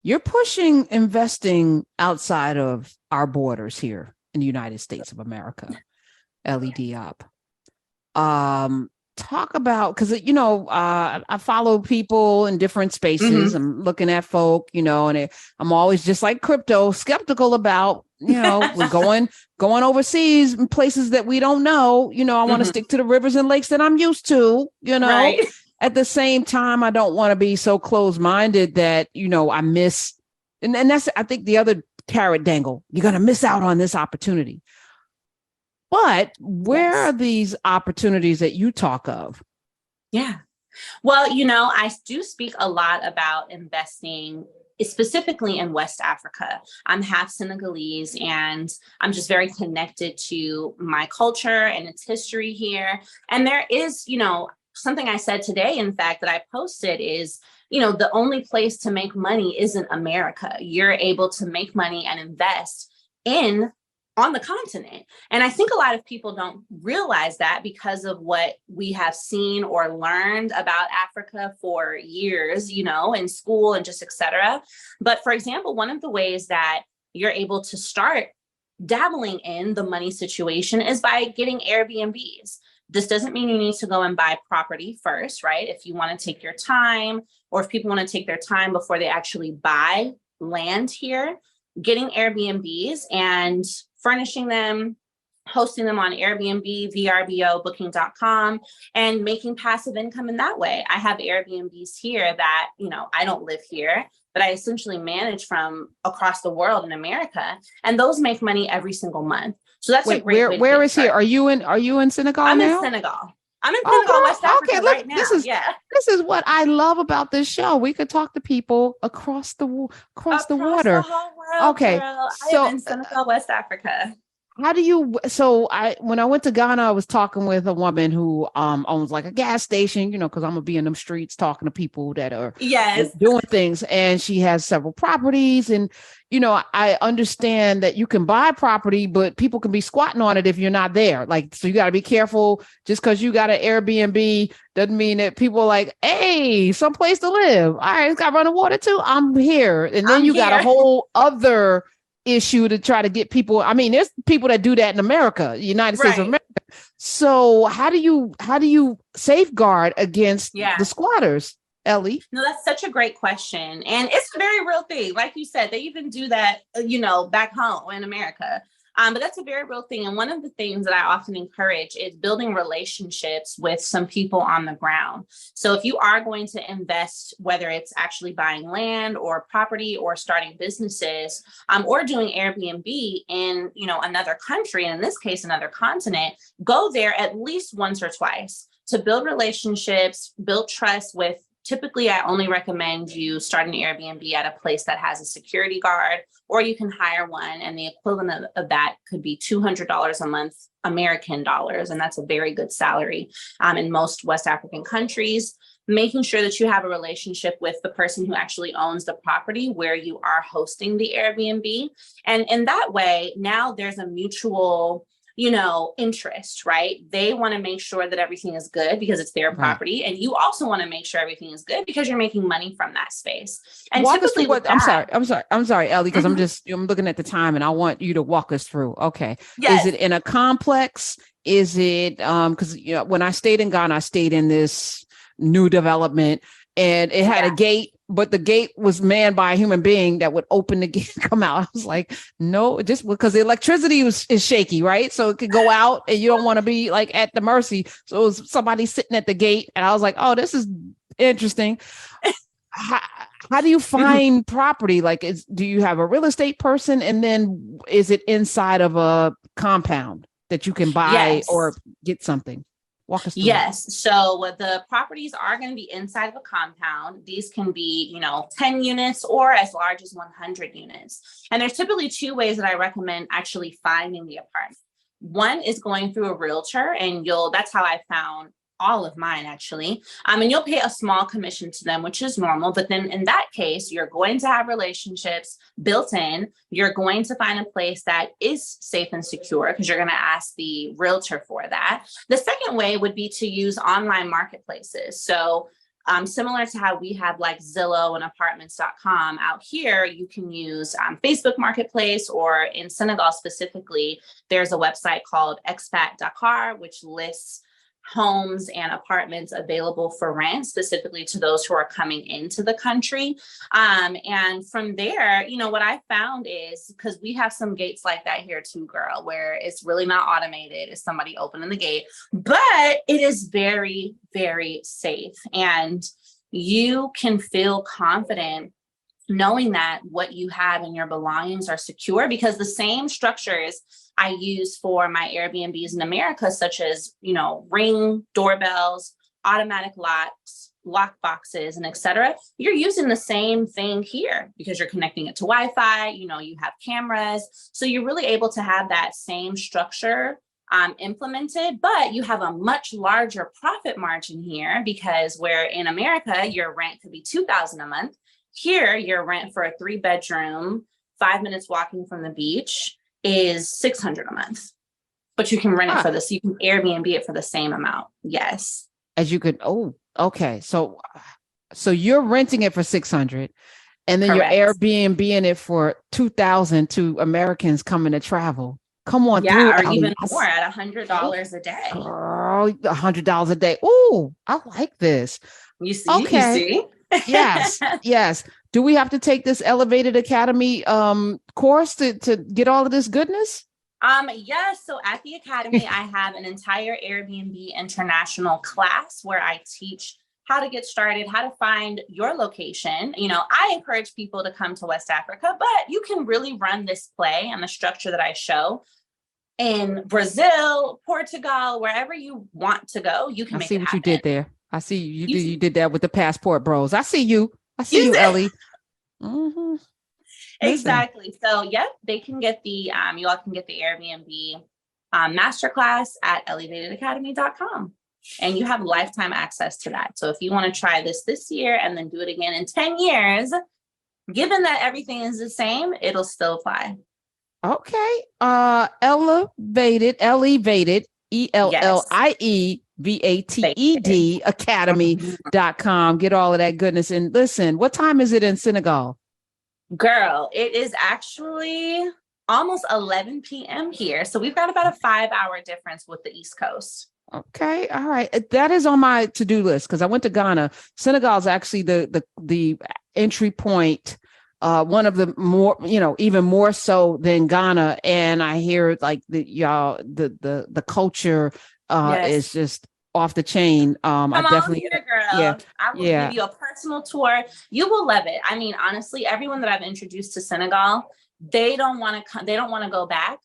You're pushing investing outside of our borders here in the United States of America, Ellie Diop. Talk about, because I follow people in different spaces. Hmm. I'm looking at folk, and I'm always just like crypto skeptical about, we're going overseas in places that we don't know. I want to Hmm. stick to the rivers and lakes that I'm used to. Right. At the same time, I don't want to be so closed-minded that I miss, and that's, I think, the other carrot dangle. You're going to miss out on this opportunity. But where are Yes. these opportunities that you talk of? Yeah. Well, I do speak a lot about investing specifically in West Africa. I'm half Senegalese and I'm just very connected to my culture and its history here. And there is, something I said today, in fact, that I posted is, the only place to make money isn't America. You're able to make money and invest in on the continent. And I think a lot of people don't realize that because of what we have seen or learned about Africa for years, in school and just et cetera. But for example, one of the ways that you're able to start dabbling in the money situation is by getting Airbnbs. This doesn't mean you need to go and buy property first, right? If you want to take your time, or if people want to take their time before they actually buy land here, getting Airbnbs and furnishing them, hosting them on Airbnb, VRBO, booking.com, and making passive income in that way. I have Airbnbs here that, I don't live here, but I essentially manage from across the world in America. And those make money every single month. So that's a Wait, great where way to where get is here? started. Are you in Senegal I'm in now? Senegal. I'm in Oh, Senegal, West girl. Okay, Africa look, right this now. is Yeah. this is what I love about this show. We could talk to people across the Across the water. whole world, Okay, girl. I am so in Senegal, West Africa. how do you, so I when I went to Ghana, I was talking with a woman who owns like a gas station, because I'm gonna be in them streets talking to people that are Yes. doing things, and she has several properties. And I understand that you can buy property, but people can be squatting on it if you're not there. Like, so you got to be careful. Just because you got an Airbnb doesn't mean that people are like, hey, someplace to live. All right, it's got running water too, I'm here. And then I'm you got a here. whole other issue to try to get people. I mean, there's people that do that in America, United States of Right. America. So how do you safeguard against the Yeah. squatters, Ellie? No, that's such a great question. And it's a very real thing. Like you said, they even do that, back home in America. But that's a very real thing. And one of the things that I often encourage is building relationships with some people on the ground. So if you are going to invest, whether it's actually buying land or property or starting businesses, or doing Airbnb in, another country, and in this case, another continent, go there at least once or twice to build relationships, build trust with. Typically, I only recommend you start an Airbnb at a place that has a security guard, or you can hire one. And the equivalent of that could be $200 a month, American dollars. And that's a very good salary in most West African countries. Making sure that you have a relationship with the person who actually owns the property where you are hosting the Airbnb. And in that way, now there's a mutual interest, right? They want to make sure that everything is good because it's their Right. property. And you also want to make sure everything is good because you're making money from that space. And Walk us through typically with what I'm that, sorry. I'm sorry, Ellie, because mhm, I'm looking at the time and I want you to walk us through. Okay. Is yes, it in a complex? Is it because when I stayed in Ghana, I stayed in this new development and it had a yeah, gate, but the gate was manned by a human being that would open the gate and come out. I was like, no, just because the electricity is shaky, right? So it could go out and you don't want to be like at the mercy. So it was somebody sitting at the gate and I was like, oh, this is interesting. How do you mhm, find property? Like, do you have a real estate person, and then is it inside of a compound that you can buy or yes. get something? Walk us through that. Yes. So the properties are going to be inside of a compound. These can be, 10 units or as large as 100 units. And there's typically two ways that I recommend actually finding the apartment. One is going through a realtor, and that's how I found all of mine actually. And you'll pay a small commission to them, which is normal. But then in that case, you're going to have relationships built in. You're going to find a place that is safe and secure because you're going to ask the realtor for that. The second way would be to use online marketplaces. So Similar to how we have like Zillow and apartments.com out here, you can use Facebook Marketplace, or in Senegal specifically, there's a website called Expat Dakar, which lists homes and apartments available for rent, specifically to those who are coming into the country. And from there, what I found is, because we have some gates like that here too, girl, where it's really not automated. It's somebody opening the gate, but it is very, very safe. And you can feel confident knowing that what you have in your belongings are secure, because the same structures I use for my Airbnbs in America, such as, Ring doorbells, automatic locks, lock boxes, and etc. You're using the same thing here because you're connecting it to Wi-Fi, you have cameras. So you're really able to have that same structure implemented, but you have a much larger profit margin here, because where in America, your rent could be $2,000 a month. Here, your rent for a 3-bedroom, 5 minutes walking from the beach is $600 a month, but you can rent it for this. You can Airbnb it for the same amount. Yes. As you could. Oh, okay. So you're renting it for 600, and then Correct. you're Airbnb-ing it for 2,000 to Americans coming to travel. Come on, yeah, through, or Ellie. even more at $100 a day. Girl, $100 a day. Oh, I like this. You see? Okay. You see? Yes. Do we have to take this Elevated Academy course to get all of this goodness? Yes. So at the Academy, I have an entire Airbnb international class where I teach how to get started, how to find your location. I encourage people to come to West Africa, but you can really run this play and the structure that I show in Brazil, Portugal, wherever you want to go. You can make it happen. I see what you did there. I see you did that with the passport bros. I see you, Ellie. Mm-hmm. Exactly. So, yep, they can get the, you all can get the Airbnb masterclass at elevatedacademy.com. And you have lifetime access to that. So if you want to try this year and then do it again in 10 years, given that everything is the same, it'll still apply. Okay. Elevated, ELLIEVATED Academy.com. Get all of that goodness. And listen, what time is it in Senegal? Girl, it is actually almost 11 p.m. here. So we've got about a 5-hour difference with the East Coast. Okay. All right. That is on my to-do list, because I went to Ghana. Senegal is actually the entry point, one of the more, even more so than Ghana. And I hear like the culture is just off the chain. Come I definitely on here, girl. Yeah, I will give you a personal tour. You will love it. I mean, honestly, everyone that I've introduced to Senegal, they don't want to come. They don't want to go back.